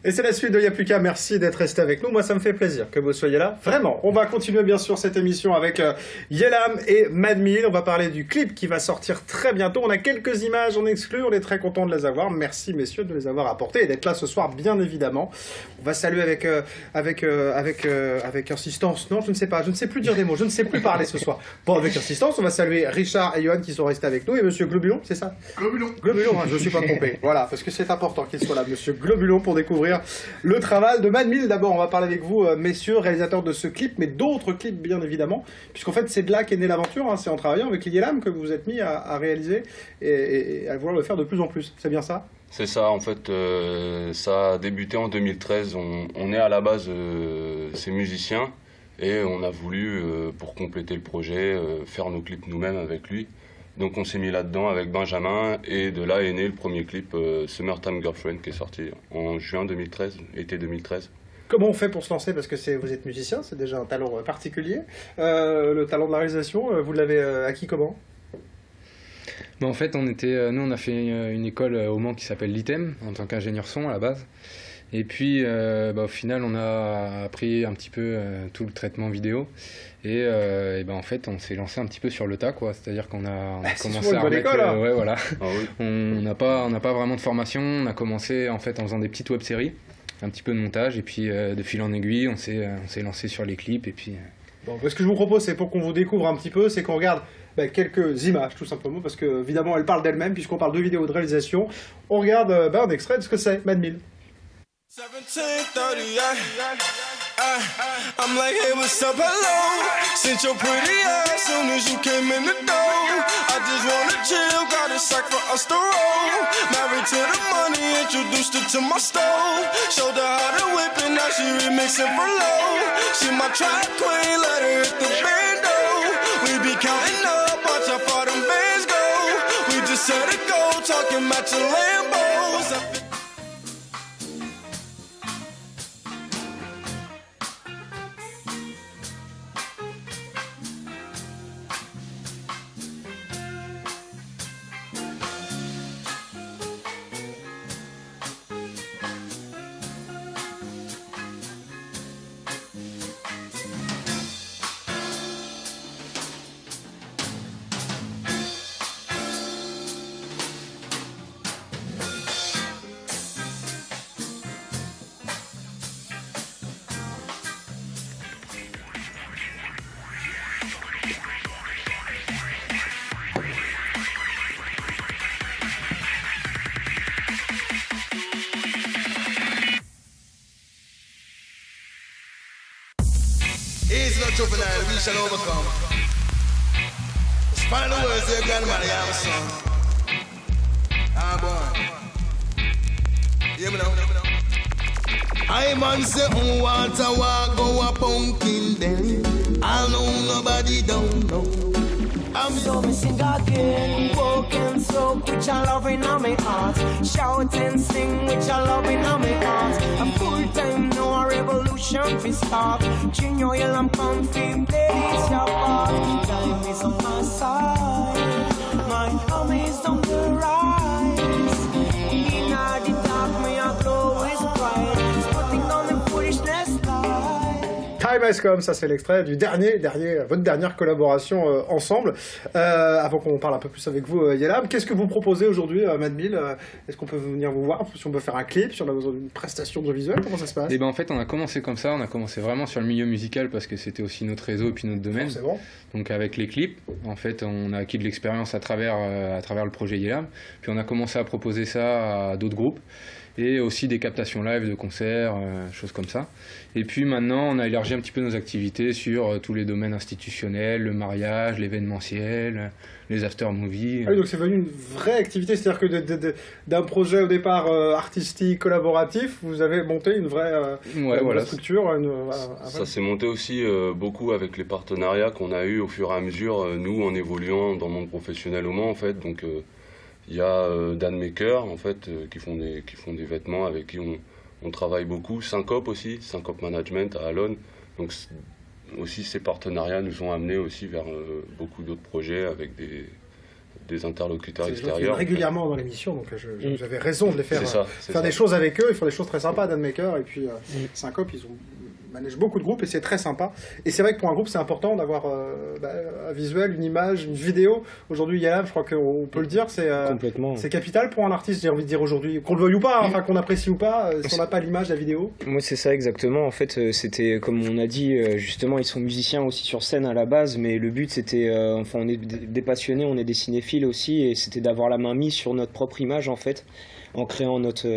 Et c'est la suite de Y'a plus qu'à. Merci d'être resté avec nous. Moi, ça me fait plaisir que vous soyez là. Vraiment. On va continuer, bien sûr, cette émission avec Yelam et Madmill. On va parler du clip qui va sortir très bientôt. On a quelques images en exclu. On est très content de les avoir. Merci, messieurs, de les avoir apportées et d'être là ce soir, bien évidemment. On va saluer avec insistance. Non, je ne sais pas. Je ne sais plus dire des mots. Je ne sais plus parler ce soir. Bon, avec insistance, on va saluer Richard et Johan qui sont restés avec nous et monsieur Globulon, c'est ça? Globulon. Globulon, hein, je ne suis pas trompé. Voilà, parce que c'est important qu'il soit là, monsieur Globulon, pour découvrir le travail de Madmill. D'abord, on va parler avec vous, messieurs, réalisateurs de ce clip, mais d'autres clips, bien évidemment, puisqu'en fait, c'est de là qu'est née l'aventure, hein. C'est en travaillant avec Yelam que vous vous êtes mis à réaliser et à vouloir le faire de plus en plus. C'est bien ça? C'est ça, en fait, ça a débuté en 2013. On est à la base ces musiciens et on a voulu, pour compléter le projet, faire nos clips nous-mêmes avec lui. Donc on s'est mis là-dedans avec Benjamin et de là est né le premier clip Summertime Girlfriend qui est sorti en juin 2013, été 2013. Comment on fait pour se lancer? Parce que vous êtes musicien, c'est déjà un talent particulier. Le talent de la réalisation, vous l'avez acquis comment? En fait, nous on a fait une école au Mans qui s'appelle l'ITEM en tant qu'ingénieur son à la base. Et puis au final on a appris un petit peu tout le traitement vidéo et en fait on s'est lancé un petit peu sur le tas, quoi. C'est-à-dire qu'on a commencé à remettre, ouais, voilà. Ah oui. On n'a pas vraiment de formation. On a commencé en fait en faisant des petites web-séries, un petit peu de montage et puis de fil en aiguille on s'est lancé sur les clips et puis. Bon, ce que je vous propose, c'est pour qu'on vous découvre un petit peu, c'est qu'on regarde quelques images tout simplement, parce que évidemment elles parlent d'elles-mêmes puisqu'on parle de vidéo de réalisation. On regarde un extrait de ce que c'est, Madmill. 17:30, I'm like, hey, what's up, hello? Since your pretty ass soon as you came in the door. I just wanna chill, got a sack for us to roll. Married to the money, introduced her to my stove. Showed her how to whip it, now she remixing for low. She my track queen, let her hit the bando. We be counting up, watch how far them bands go. We just set a goal, talking matching Lambos. It's not juvenile, we shall overcome. It's final words, they're grandmother, I have a son. Ah, boy. Hear me now. I man say, who want to walk, go a pumpkin then. I know nobody don't know. I'm so missing again, walk and soak with your love in my heart. Shout and sing with your love in my heart. A full time now, a revolution we start. Junior, you'll I'm comfy, place your part. Time is on my side, my homies don't rise. In the dark, me a glow is bright. Spotting on the foolishness lie. Time Has Come, ça c'est l'extrait du votre dernière collaboration ensemble. Avant qu'on parle un peu plus avec vous, Yelam, qu'est-ce que vous proposez aujourd'hui, Madmill? Est-ce qu'on peut venir vous voir, si on peut faire un clip, si on a besoin d'une prestation de visuel, comment ça se passe? En fait, on a commencé comme ça, on a commencé vraiment sur le milieu musical parce que c'était aussi notre réseau et puis notre domaine. Forcément. Donc avec les clips, en fait, on a acquis de l'expérience à travers le projet Yelam. Puis on a commencé à proposer ça à d'autres groupes. Et aussi des captations live de concerts, choses comme ça. Et puis maintenant, on a élargi un petit peu nos activités sur tous les domaines institutionnels, le mariage, l'événementiel, les after-movies. Ah oui, donc c'est devenu une vraie activité, c'est-à-dire que d'un projet au départ artistique, collaboratif, vous avez monté une vraie structure. Ça s'est monté aussi beaucoup avec les partenariats qu'on a eus au fur et à mesure, nous en évoluant dans le monde professionnel au Mans en fait. Donc, il y a Dan Maker en fait, qui font des vêtements avec qui on travaille beaucoup. Syncope aussi, Syncope Management à Alonne. Donc aussi ces partenariats nous ont amenés aussi vers beaucoup d'autres projets avec des interlocuteurs C'est des gens qui viennent extérieurs. régulièrement dans l'émission, donc j'avais raison de les faire, C'est ça, c'est faire ça. des choses avec eux. Ils font des choses très sympas, Dan Maker, et puis Syncope, ils managent beaucoup de groupes et c'est très sympa. Et c'est vrai que pour un groupe, c'est important d'avoir un visuel, une image, une vidéo. Aujourd'hui, Yelam, je crois qu'on peut le dire, Complètement. c'est capital pour un artiste, j'ai envie de dire aujourd'hui, qu'on le veuille ou pas, hein, enfin qu'on apprécie ou pas, si on n'a pas l'image, la vidéo. Moi, c'est ça exactement. En fait, c'était comme on a dit, justement, ils sont musiciens aussi sur scène à la base, mais le but c'était, enfin, on est des passionnés, on est des cinéphiles aussi, et c'était d'avoir la main mise sur notre propre image en fait, en créant notre,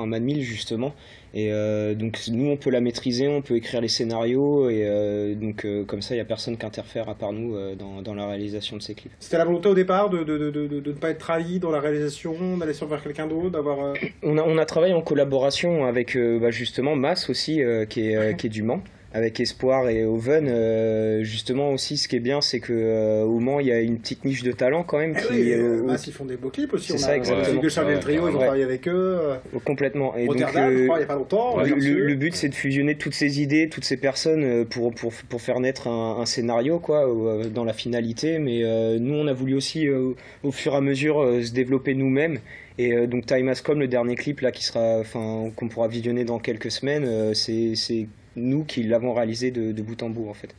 Mad Mill justement. Et donc nous on peut la maîtriser, on peut écrire les scénarios et donc comme ça il n'y a personne qui interfère à part nous dans la réalisation de ces clips. C'était la volonté au départ de ne pas être trahi dans la réalisation, d'aller sur vers quelqu'un d'autre, d'avoir... On a travaillé en collaboration avec justement Mass aussi qui est du Mans, avec Espoir et Oven. Justement aussi ce qui est bien c'est que au Mans il y a une petite niche de talent quand même. Ils font des beaux clips aussi. C'est ça, exactement. De Charles et le Trio, ils ont travaillé avec eux. Complètement. Et Rotterdam, je crois, il n'y a pas longtemps. Le but c'est de fusionner toutes ces idées, toutes ces personnes pour faire naître un scénario quoi, dans la finalité. Mais nous on a voulu aussi au fur et à mesure se développer nous-mêmes. Et donc Time Has Come, le dernier clip là qu'on pourra visionner dans quelques semaines, c'est nous qui l'avons réalisé de bout en bout en fait.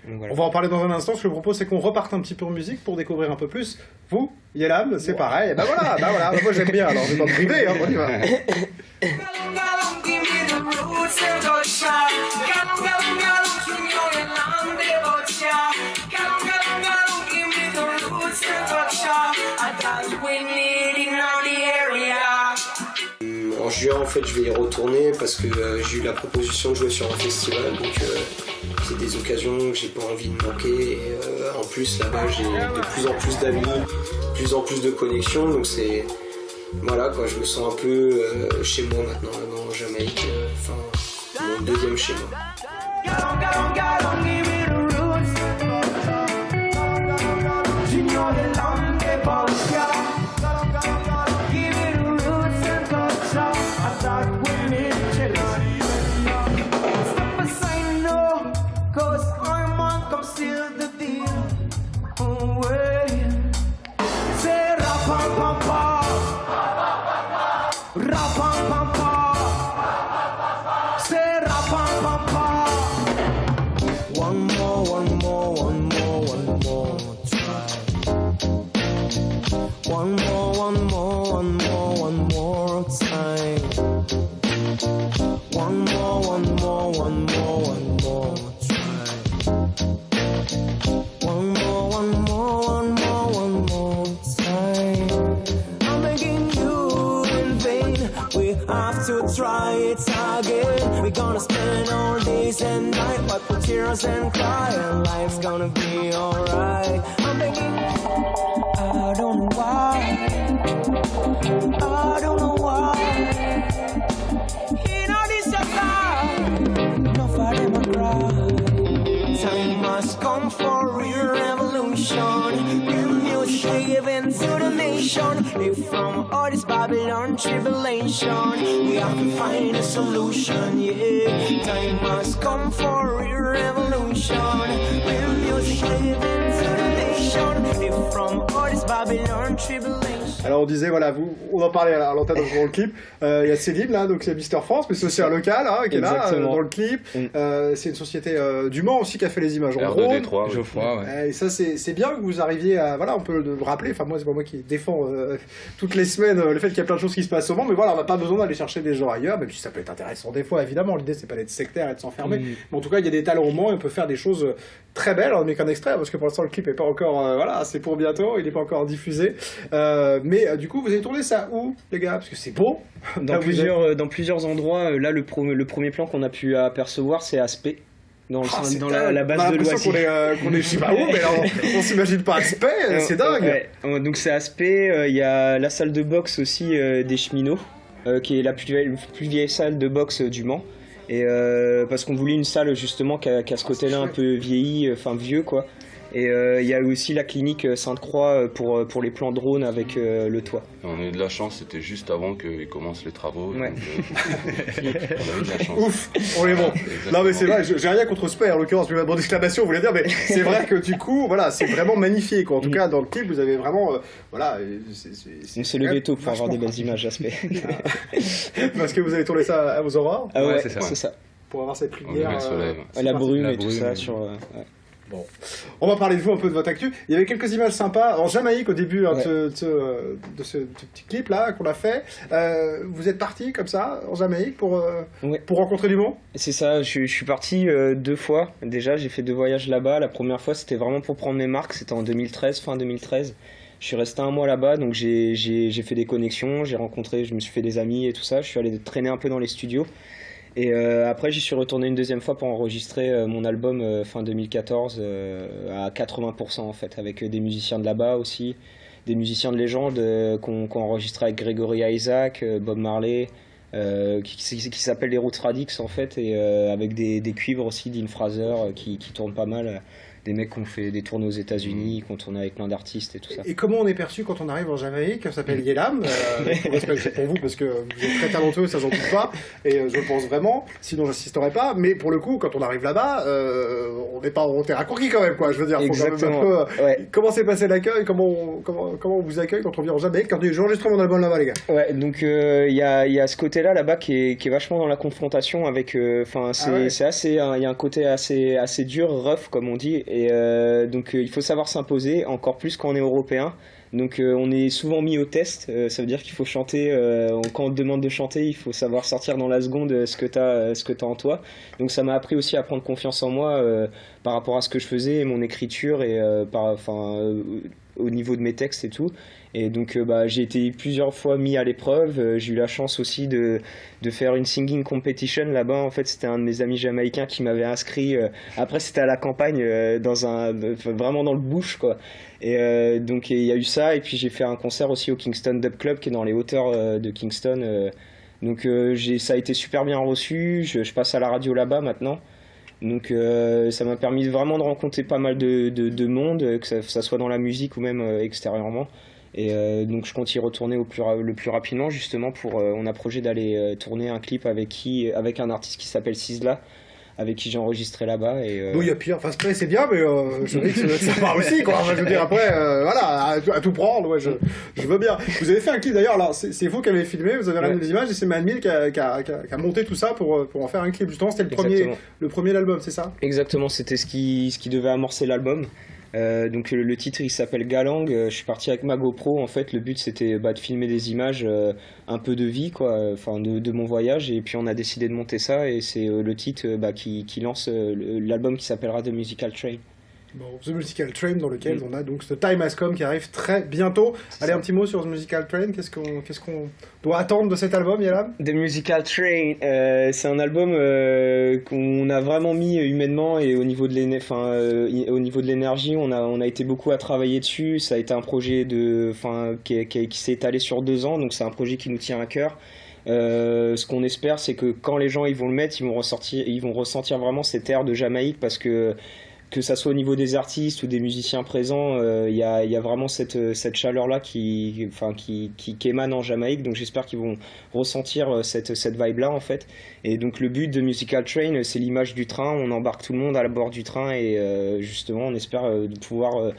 Donc, voilà. On va en parler dans un instant. Ce que je propose, c'est qu'on reparte un petit peu en musique pour découvrir un peu plus. Vous, Yelam, c'est pareil. Et ben voilà, moi j'aime bien. Alors je vais pas me priver, hein, on y va. En juin, en fait, je vais y retourner parce que j'ai eu la proposition de jouer sur un festival, donc c'est des occasions que j'ai pas envie de manquer. Et, en plus, là-bas, j'ai de plus en plus d'amis, de plus en plus de connexions, donc c'est voilà quoi, je me sens un peu chez moi maintenant, là, en Jamaïque, mon deuxième chez moi. Try it again. We're gonna spend all days and night, wipe the tears and cry, and life's gonna be alright. I'm begging, I don't know why. I don't know why. You know this a lie. No for them a cry. Time must come for real revolution. Real music given to the nation. Live from all this Babylon tribulation. We have to find a solution, yeah. Time must come for real revolution. Real music given to the nation. Live from all this Babylon tribulation. Alors on disait, voilà, on en parlait à l'antenne dans le clip, il y a Céline là, donc c'est Mister France, mais c'est aussi un local hein, qui est là dans le clip. C'est une société du Mans aussi qui a fait les images en drone. R2D3, Geoffroy, ouais. Et ça c'est bien que vous arriviez à, voilà, on peut le rappeler, enfin moi c'est pas moi qui défends toutes les semaines le fait qu'il y a plein de choses qui se passent au Mans, mais voilà, on n'a pas besoin d'aller chercher des gens ailleurs, même si ça peut être intéressant des fois évidemment, l'idée c'est pas d'être sectaire et de s'enfermer, mais en tout cas il y a des talents au Mans et on peut faire des choses très belles, on n'est qu'un extrait parce que pour l'instant le clip est pas encore, voilà, c'est pour bientôt, il n'est pas encore diffusé, mais du coup vous avez tourné ça où les gars, parce que c'est beau. Dans plusieurs endroits, là le premier plan qu'on a pu apercevoir c'est Aspect. Dans la base de l'Oasis. Qu'on est je sais pas où, mais là, on s'imagine pas Aspect, c'est dingue. Ouais. Donc c'est Aspect, il y a la salle de boxe aussi des Cheminots, qui est la plus vieille salle de boxe du Mans. Et parce qu'on voulait une salle justement qui a ce côté-là un peu vieilli, enfin vieux quoi. Et il y a aussi la clinique Sainte-Croix pour les plans drone avec le toit. On a eu de la chance, c'était juste avant qu'ils commencent les travaux. Ouais. Donc, on a eu de la chance. Ouf, on est bon. Non mais c'est vrai, j'ai rien contre Spey en l'occurrence, mais ma bonne exclamation voulait dire, mais c'est vrai que du coup, voilà, c'est vraiment magnifique. En tout cas, dans le clip, vous avez vraiment, voilà, On s'est levé tôt pour avoir des belles images Aspect. Parce que vous avez tourné ça à vos aurores, Ah ouais, Ouais, c'est ça. c'est ça. pour avoir cette On lumière. levait le soleil. c'est La parti. brume La et tout brume, ça oui. sur. Ouais. Bon, on va parler de vous, un peu de votre actu. Il y avait quelques images sympas en Jamaïque au début hein, Ouais. de ce petit clip là qu'on a fait. Vous êtes parti comme ça en Jamaïque pour Ouais. rencontrer du monde. C'est ça, je suis parti 2 fois. Déjà, j'ai fait 2 voyages là-bas. La première fois, c'était vraiment pour prendre mes marques. C'était en 2013, fin 2013. Je suis resté un mois là-bas, donc j'ai fait des connexions, je me suis fait des amis et tout ça. Je suis allé traîner un peu dans les studios. Et après, j'y suis retourné une deuxième fois pour enregistrer mon album fin 2014 à 80% en fait, avec des musiciens de là-bas aussi, des musiciens de légende qu'on enregistré avec Gregory Isaac, Bob Marley, qui s'appellent les Roots Radix en fait, et avec des cuivres aussi, Dean Fraser qui tournent pas mal. Des mecs qui ont fait des tournées aux États-Unis, qui ont tourné avec plein d'artistes et tout ça. Et comment on est perçu quand on arrive en Jamaïque? Ça s'appelle Yelam. Pour respect, c'est pour vous parce que vous êtes très talentueux, ça j'en doute pas. Et je le pense vraiment. Sinon, j'insisterai pas. Mais pour le coup, quand on arrive là-bas, on n'est pas en terrain conquis quand même, quoi. Je veux dire, faut quand même Exactement. un peu. Ouais. Comment s'est passé l'accueil? Comment on vous accueille quand on vient en Jamaïque? Quand j'enregistre mon album là-bas, les gars. Ouais, donc il y a ce côté-là là-bas qui est vachement dans la confrontation avec. Enfin, c'est assez. Il y a un côté assez dur, rough comme on dit, et donc il faut savoir s'imposer, encore plus quand on est européen. Donc on est souvent mis au test. Ça veut dire qu'il faut chanter. Quand on te demande de chanter, il faut savoir sortir dans la seconde ce que t'as en toi. Donc ça m'a appris aussi à prendre confiance en moi par rapport à ce que je faisais, mon écriture et au niveau de mes textes et tout. Et donc j'ai été plusieurs fois mis à l'épreuve. J'ai eu la chance aussi de faire une singing competition là-bas. En fait, c'était un de mes amis jamaïcains qui m'avait inscrit. Après, c'était à la campagne, vraiment dans le bush, quoi. Et donc il y a eu ça. Et puis j'ai fait un concert aussi au Kingston Dub Club, qui est dans les hauteurs de Kingston. Donc ça a été super bien reçu. Je passe à la radio là-bas maintenant. Donc ça m'a permis vraiment de rencontrer pas mal de monde, que ça soit dans la musique ou même extérieurement. Et donc je compte y retourner le plus rapidement justement on a projet d'aller tourner un clip avec un artiste qui s'appelle Sizzla, avec qui j'ai enregistré là-bas. Et Oui, il y a pire. Enfin, Spey, c'est bien, mais je dis que ça part aussi, quoi. Enfin, je veux dire, après, voilà, à tout prendre, ouais, je veux bien. Vous avez fait un clip d'ailleurs, alors c'est vous qui avez filmé, vous avez ramené des images et c'est Madmil qui a monté tout ça pour en faire un clip. Justement, c'était le premier de l'album, c'est ça? Exactement, c'était ce qui devait amorcer l'album. Donc le titre il s'appelle Galang. Je suis parti avec ma GoPro. En fait, le but c'était de filmer des images, un peu de vie, quoi, enfin de mon voyage. Et puis on a décidé de monter ça et c'est le titre qui lance l'album qui s'appellera The Musical Train. Bon, The Musical Train, dans lequel on a donc ce Time Has Come qui arrive très bientôt. Allez, un petit mot sur The Musical Train. Qu'est-ce qu'on doit attendre de cet album, Yelam? The Musical Train, c'est un album qu'on a vraiment mis humainement et au niveau de l'énergie, on a été beaucoup à travailler dessus. Ça a été un projet qui s'est étalé sur 2 ans, donc c'est un projet qui nous tient à cœur. Ce qu'on espère, c'est que quand les gens ils vont le mettre, ils vont ressentir vraiment cet air de Jamaïque, parce que ça soit au niveau des artistes ou des musiciens présents, il y a vraiment cette chaleur-là qui émane en Jamaïque. Donc j'espère qu'ils vont ressentir cette vibe-là, en fait. Et donc le but de Musical Train, c'est l'image du train. On embarque tout le monde à bord du train et justement, on espère de pouvoir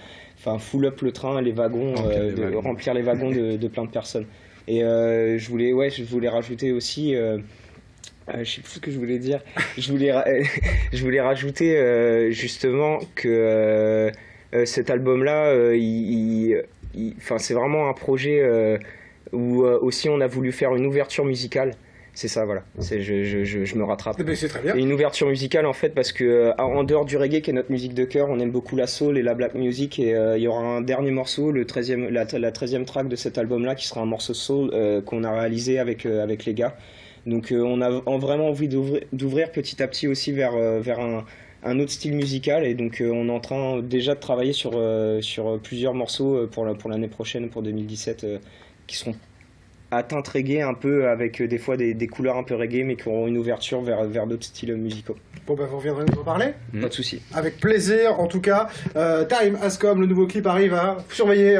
full up le train, les wagons, remplir les wagons de plein de personnes. Et je voulais rajouter aussi... je sais plus ce que je voulais dire. Je voulais rajouter justement que cet album-là, c'est vraiment un projet où aussi on a voulu faire une ouverture musicale. C'est ça, voilà. Je me rattrape. Mais c'est très bien. Et une ouverture musicale, en fait, parce que en dehors du reggae, qui est notre musique de cœur, on aime beaucoup la soul et la black music. Et il y aura un dernier morceau, la 13e track de cet album-là, qui sera un morceau soul qu'on a réalisé avec les gars. Donc on a vraiment envie d'ouvrir petit à petit aussi vers un autre style musical, et donc on est en train déjà de travailler sur plusieurs morceaux pour l'année prochaine, pour 2017, qui seront à teinte reggae un peu, avec des fois des couleurs un peu reggae, mais qui auront une ouverture vers d'autres styles musicaux. Bon, bah, vous reviendrez nous en parler. Pas de souci. Avec plaisir, en tout cas. Time Ascom, le nouveau clip arrive à surveiller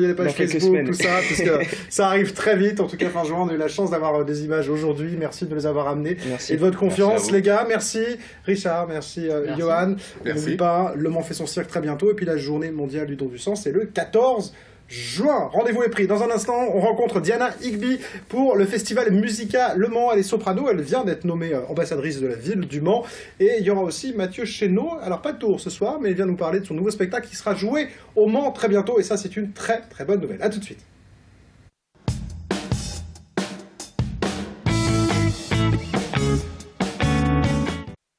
les pages Dans quelques Facebook, semaines. tout ça, puisque ça arrive très vite. En tout cas, fin juin, on a eu la chance d'avoir des images aujourd'hui. Merci de les avoir amenées. Merci. Et de votre confiance, Merci à vous. les gars. Merci Richard, merci, Johan. N'oublie pas, Le Mans fait son cirque très bientôt. Et puis la journée mondiale du don du sang, c'est le 14 juin. Rendez-vous est pris. Dans un instant, on rencontre Diana Higby pour le festival Musica Le Mans. Elle est soprano, elle vient d'être nommée ambassadrice de la ville du Mans. Et il y aura aussi Mathieu Chénaud, alors pas de tour ce soir, mais il vient nous parler de son nouveau spectacle qui sera joué au Mans très bientôt. Et ça, c'est une très très bonne nouvelle. À tout de suite.